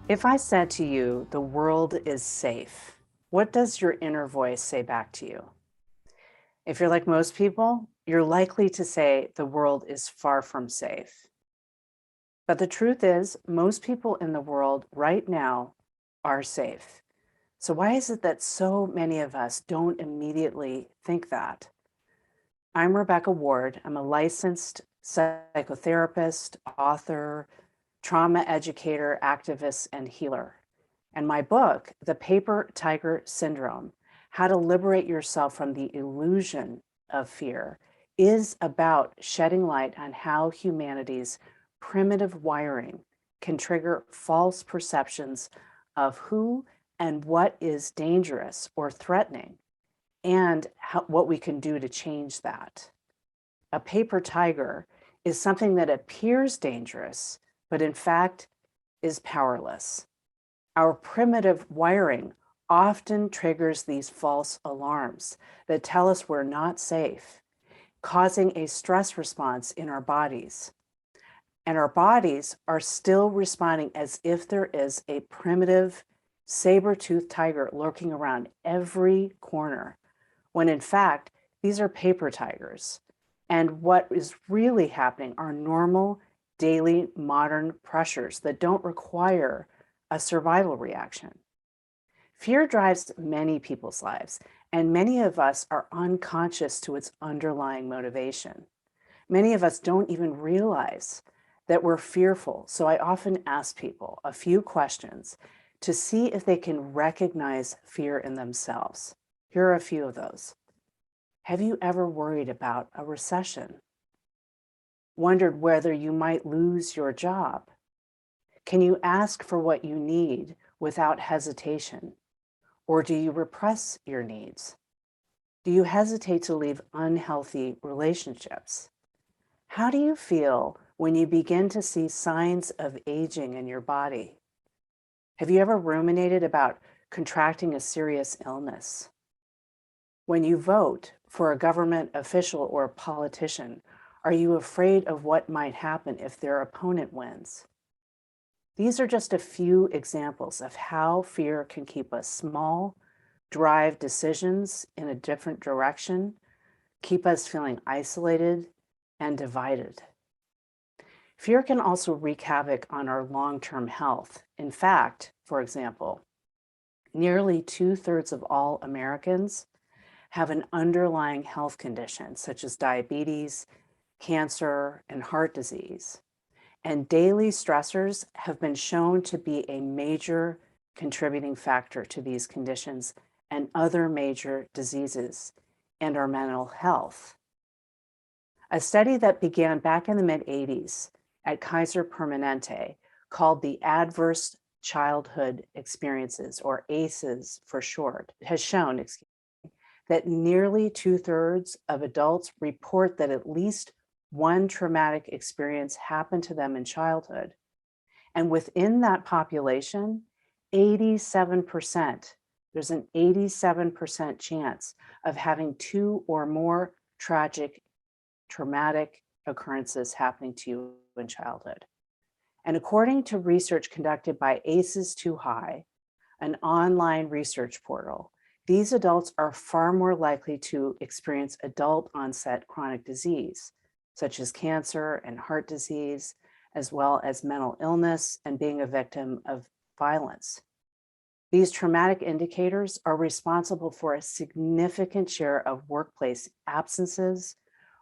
If I said to you, the world is safe, what does your inner voice say back to you? If you're like most people, you're likely to say the world is far from safe. But the truth is, most people in the world right now are safe. So, why is it that so many of us don't immediately think that? I'm Rebecca Ward. I'm a licensed psychotherapist, author, trauma educator, activist, and healer. And my book, The Paper Tiger Syndrome: How to Liberate Yourself from the Illusion of Fear, is about shedding light on how humanity's primitive wiring can trigger false perceptions of who and what is dangerous or threatening, and what we can do to change that. A paper tiger is something that appears dangerous, but in fact is powerless. Our primitive wiring often triggers these false alarms that tell us we're not safe, causing a stress response in our bodies. And our bodies are still responding as if there is a primitive saber-toothed tiger lurking around every corner, when in fact, these are paper tigers. And what is really happening are normal, daily, modern pressures that don't require a survival reaction. Fear drives many people's lives, and many of us are unconscious to its underlying motivation. Many of us don't even realize that we're fearful. So I often ask people a few questions to see if they can recognize fear in themselves. Here are a few of those. Have you ever worried about a recession? Wondered whether you might lose your job? Can you ask for what you need without hesitation? Or do you repress your needs? Do you hesitate to leave unhealthy relationships? How do you feel when you begin to see signs of aging in your body? Have you ever ruminated about contracting a serious illness? When you vote for a government official or a politician, are you afraid of what might happen if their opponent wins? These are just a few examples of how fear can keep us small, drive decisions in a different direction, keep us feeling isolated and divided. Fear can also wreak havoc on our long-term health. In fact, for example, nearly 2/3 of all Americans have an underlying health condition, such as diabetes, cancer, and heart disease. And daily stressors have been shown to be a major contributing factor to these conditions and other major diseases and our mental health. A study that began back in the mid-80s at Kaiser Permanente, called the Adverse Childhood Experiences, or ACEs for short, has shown, that nearly 2/3 of adults report that at least one traumatic experience happened to them in childhood. And within that population, 87%, there's an 87% chance of having two or more tragic, traumatic occurrences happening to you in childhood. And according to research conducted by ACEs Too High, an online research portal, these adults are far more likely to experience adult onset chronic disease, such as cancer and heart disease, as well as mental illness and being a victim of violence. These traumatic indicators are responsible for a significant share of workplace absences,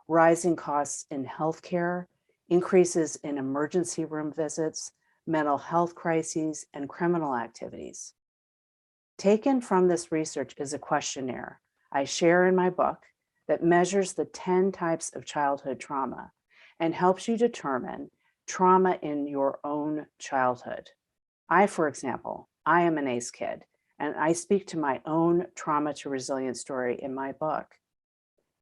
rising costs in healthcare, increases in emergency room visits, mental health crises, and criminal activities. Taken from this research is a questionnaire I share in my book that measures the 10 types of childhood trauma and helps you determine trauma in your own childhood. For example, I am an ACE kid, and I speak to my own trauma to resilience story in my book.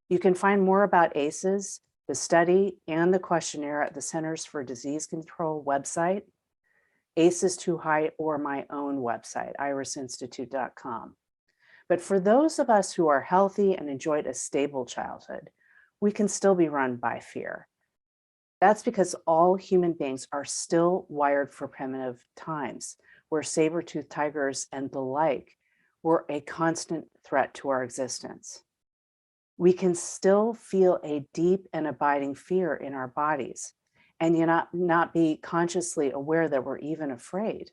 You can find more about ACEs, the study, and the questionnaire at the Centers for Disease Control website, ACEs Too High, or my own website, irisinstitute.com. But for those of us who are healthy and enjoyed a stable childhood, we can still be run by fear. That's because all human beings are still wired for primitive times, where saber-toothed tigers and the like were a constant threat to our existence. We can still feel a deep and abiding fear in our bodies and not be consciously aware that we're even afraid.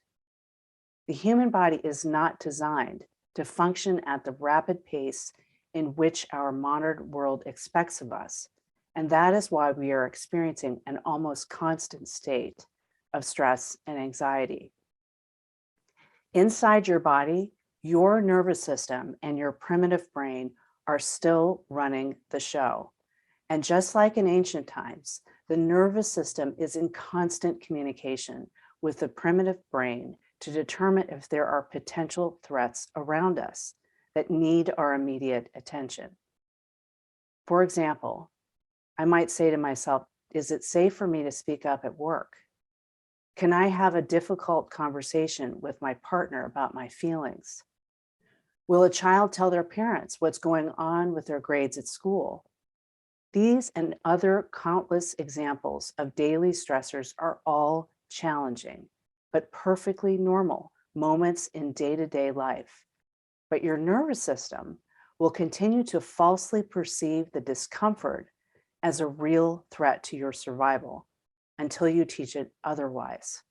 The human body is not designed to function at the rapid pace in which our modern world expects of us. And that is why we are experiencing an almost constant state of stress and anxiety. Inside your body, your nervous system and your primitive brain are still running the show. And just like in ancient times, the nervous system is in constant communication with the primitive brain to determine if there are potential threats around us that need our immediate attention. For example, I might say to myself, is it safe for me to speak up at work? Can I have a difficult conversation with my partner about my feelings? Will a child tell their parents what's going on with their grades at school? These and other countless examples of daily stressors are all challenging, but perfectly normal moments in day-to-day life. But your nervous system will continue to falsely perceive the discomfort as a real threat to your survival until you teach it otherwise.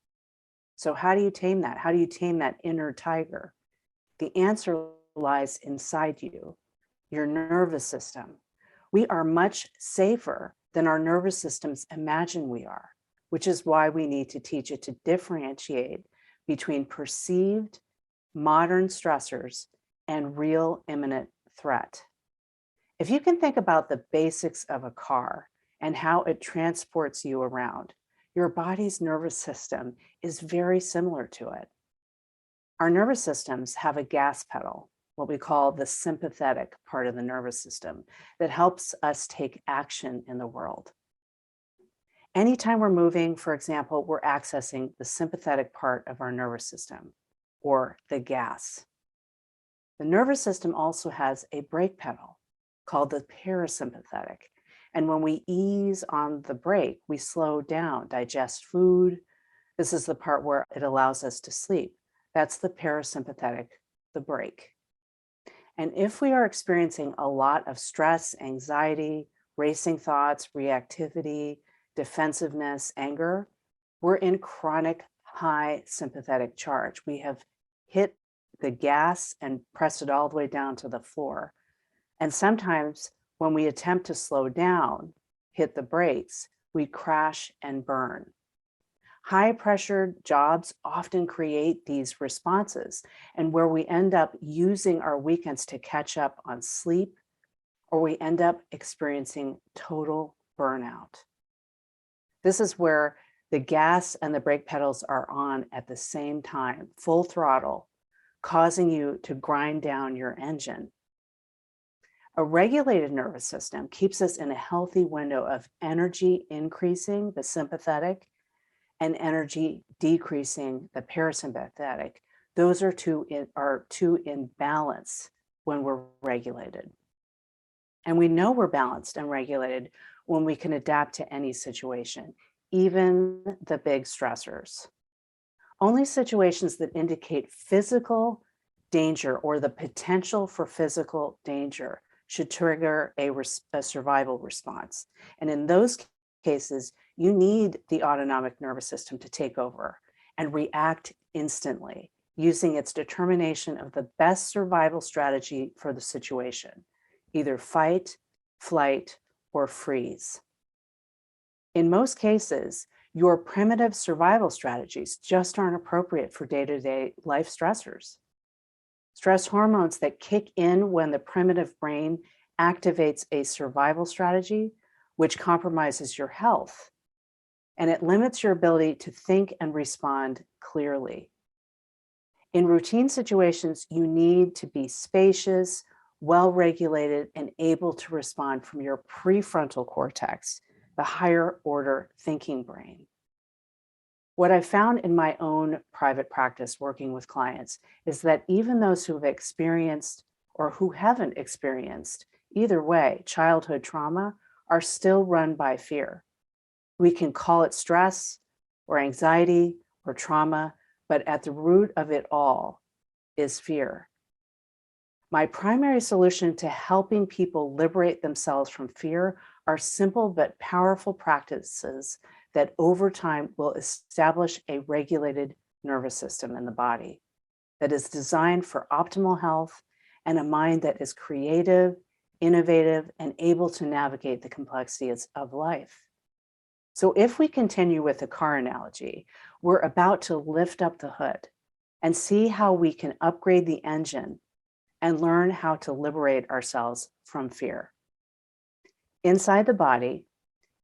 So how do you tame that? How do you tame that inner tiger? The answer lies inside you, your nervous system. We are much safer than our nervous systems imagine we are, which is why we need to teach it to differentiate between perceived modern stressors and real imminent threat. If you can think about the basics of a car and how it transports you around, your body's nervous system is very similar to it. Our nervous systems have a gas pedal, what we call the sympathetic part of the nervous system, that helps us take action in the world. Anytime we're moving, for example, we're accessing the sympathetic part of our nervous system, or the gas. The nervous system also has a brake pedal called the parasympathetic. And when we ease on the brake, we slow down, digest food. This is the part where it allows us to sleep. That's the parasympathetic, the brake. And if we are experiencing a lot of stress, anxiety, racing thoughts, reactivity, defensiveness, anger, we're in chronic high sympathetic charge. We have hit the gas and pressed it all the way down to the floor. And sometimes when we attempt to slow down, hit the brakes, we crash and burn. High pressure jobs often create these responses, and where we end up using our weekends to catch up on sleep, or we end up experiencing total burnout. This is where the gas and the brake pedals are on at the same time, full throttle, causing you to grind down your engine. A regulated nervous system keeps us in a healthy window of energy increasing, the sympathetic, and energy decreasing, the parasympathetic. Those are two in balance when we're regulated. And we know we're balanced and regulated when we can adapt to any situation, even the big stressors. Only situations that indicate physical danger or the potential for physical danger should trigger a survival response. And in those cases, you need the autonomic nervous system to take over and react instantly, using its determination of the best survival strategy for the situation, either fight, flight, or freeze. In most cases, your primitive survival strategies just aren't appropriate for day-to-day life stressors. Stress hormones that kick in when the primitive brain activates a survival strategy, which compromises your health, and it limits your ability to think and respond clearly. In routine situations, you need to be spacious, well-regulated, and able to respond from your prefrontal cortex, the higher order thinking brain. What I found in my own private practice working with clients is that even those who have experienced or who haven't experienced, either way, childhood trauma, are still run by fear. We can call it stress or anxiety or trauma, but at the root of it all is fear. My primary solution to helping people liberate themselves from fear are simple but powerful practices that over time will establish a regulated nervous system in the body that is designed for optimal health and a mind that is creative, innovative, and able to navigate the complexities of life. So if we continue with the car analogy, we're about to lift up the hood and see how we can upgrade the engine and learn how to liberate ourselves from fear. Inside the body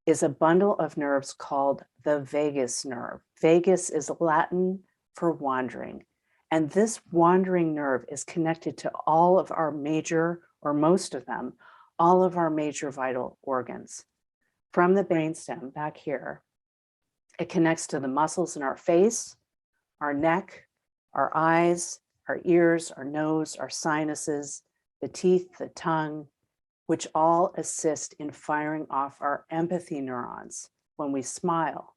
is a bundle of nerves called the vagus nerve. Vagus is Latin for wandering. And this wandering nerve is connected to all of our major, or most of them, all of our major vital organs. From the brainstem back here, it connects to the muscles in our face, our neck, our eyes, our ears, our nose, our sinuses, the teeth, the tongue, which all assist in firing off our empathy neurons when we smile,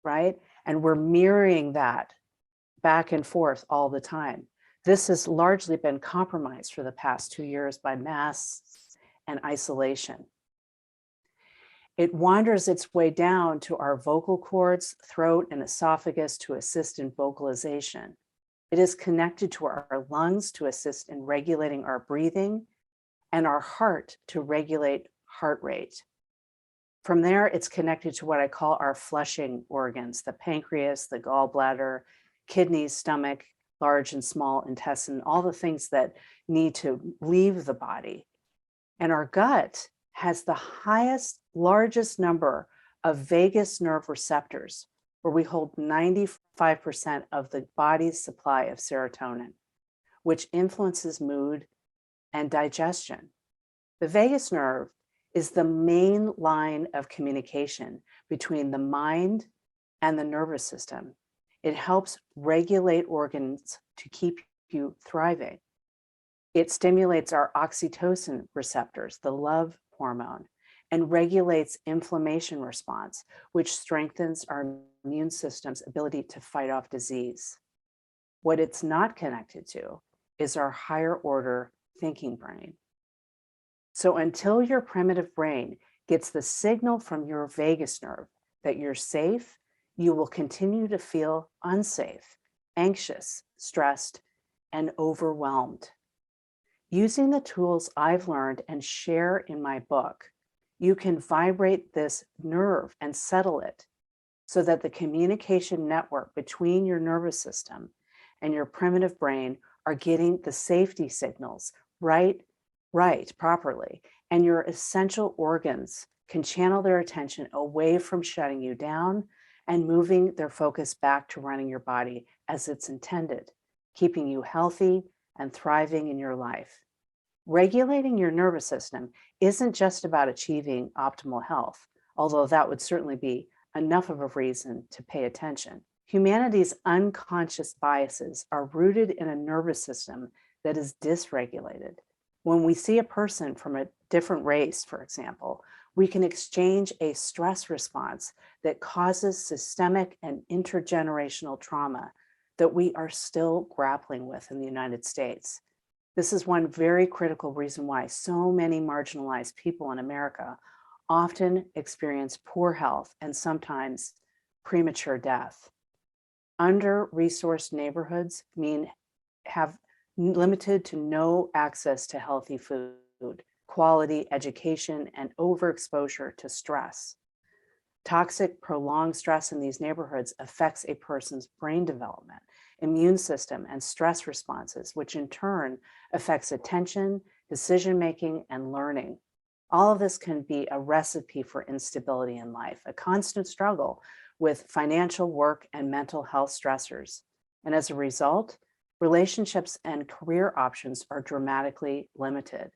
right? And we're mirroring that back and forth all the time. This has largely been compromised for the past 2 years by masks and isolation. It wanders its way down to our vocal cords, throat, and esophagus to assist in vocalization. It is connected to our lungs to assist in regulating our breathing and our heart to regulate heart rate. From there, it's connected to what I call our flushing organs, the pancreas, the gallbladder, kidneys, stomach, large and small intestine, all the things that need to leave the body. And our gut has the highest, largest number of vagus nerve receptors, where we hold 95% of the body's supply of serotonin, which influences mood and digestion. The vagus nerve is the main line of communication between the mind and the nervous system. It helps regulate organs to keep you thriving. It stimulates our oxytocin receptors, the love hormone, and regulates inflammation response, which strengthens our immune system's ability to fight off disease. What it's not connected to is our higher order thinking brain. So until your primitive brain gets the signal from your vagus nerve that you're safe, you will continue to feel unsafe, anxious, stressed, and overwhelmed. Using the tools I've learned and share in my book, you can vibrate this nerve and settle it so that the communication network between your nervous system and your primitive brain are getting the safety signals right properly, and your essential organs can channel their attention away from shutting you down and moving their focus back to running your body as it's intended, keeping you healthy and thriving in your life. Regulating your nervous system isn't just about achieving optimal health, although that would certainly be enough of a reason to pay attention. Humanity's unconscious biases are rooted in a nervous system that is dysregulated. When we see a person from a different race, for example, we can exchange a stress response that causes systemic and intergenerational trauma that we are still grappling with in the United States. This is one very critical reason why so many marginalized people in America often experience poor health and sometimes premature death. Under-resourced neighborhoods have limited to no access to healthy food, quality education, and overexposure to stress. Toxic, prolonged stress in these neighborhoods affects a person's brain development, immune system, and stress responses, which in turn affects attention, decision-making, and learning. All of this can be a recipe for instability in life, a constant struggle with financial, work, and mental health stressors. And as a result, relationships and career options are dramatically limited.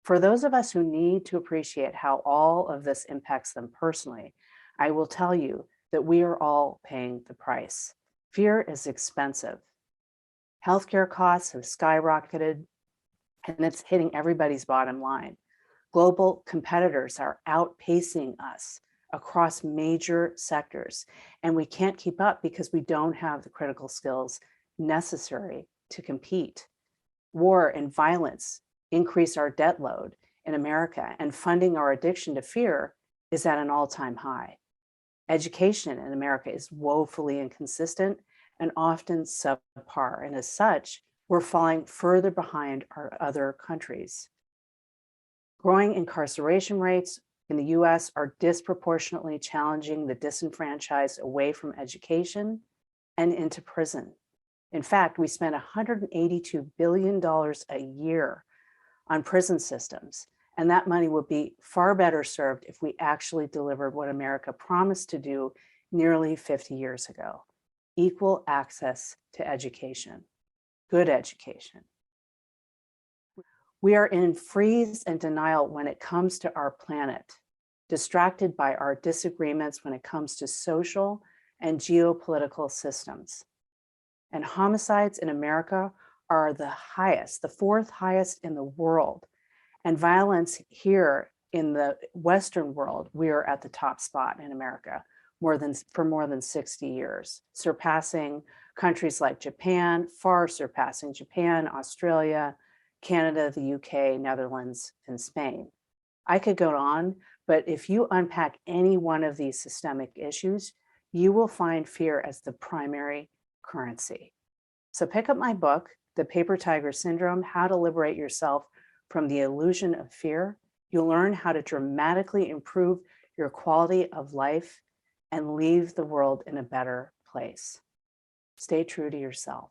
For those of us who need to appreciate how all of this impacts them personally, I will tell you that we are all paying the price. Fear is expensive. Healthcare costs have skyrocketed, and it's hitting everybody's bottom line. Global competitors are outpacing us across major sectors. And we can't keep up because we don't have the critical skills necessary to compete. War and violence increase our debt load in America, and funding our addiction to fear is at an all-time high. Education in America is woefully inconsistent and often subpar, and as such, we're falling further behind our other countries. Growing incarceration rates in the US are disproportionately challenging the disenfranchised away from education and into prison. In fact, we spend $182 billion a year on prison systems, and that money would be far better served if we actually delivered what America promised to do nearly 50 years ago: equal access to education, good education. We are in freeze and denial when it comes to our planet, distracted by our disagreements when it comes to social and geopolitical systems. And homicides in America are the highest, the fourth highest in the world. And violence here in the Western world, we are at the top spot in America for more than 60 years, surpassing countries like Japan, far surpassing Japan, Australia, Canada, the UK, Netherlands, and Spain. I could go on, but if you unpack any one of these systemic issues, you will find fear as the primary currency. So pick up my book, The Paper Tiger Syndrome: How to Liberate Yourself from the Illusion of Fear. You'll learn how to dramatically improve your quality of life and leave the world in a better place. Stay true to yourself.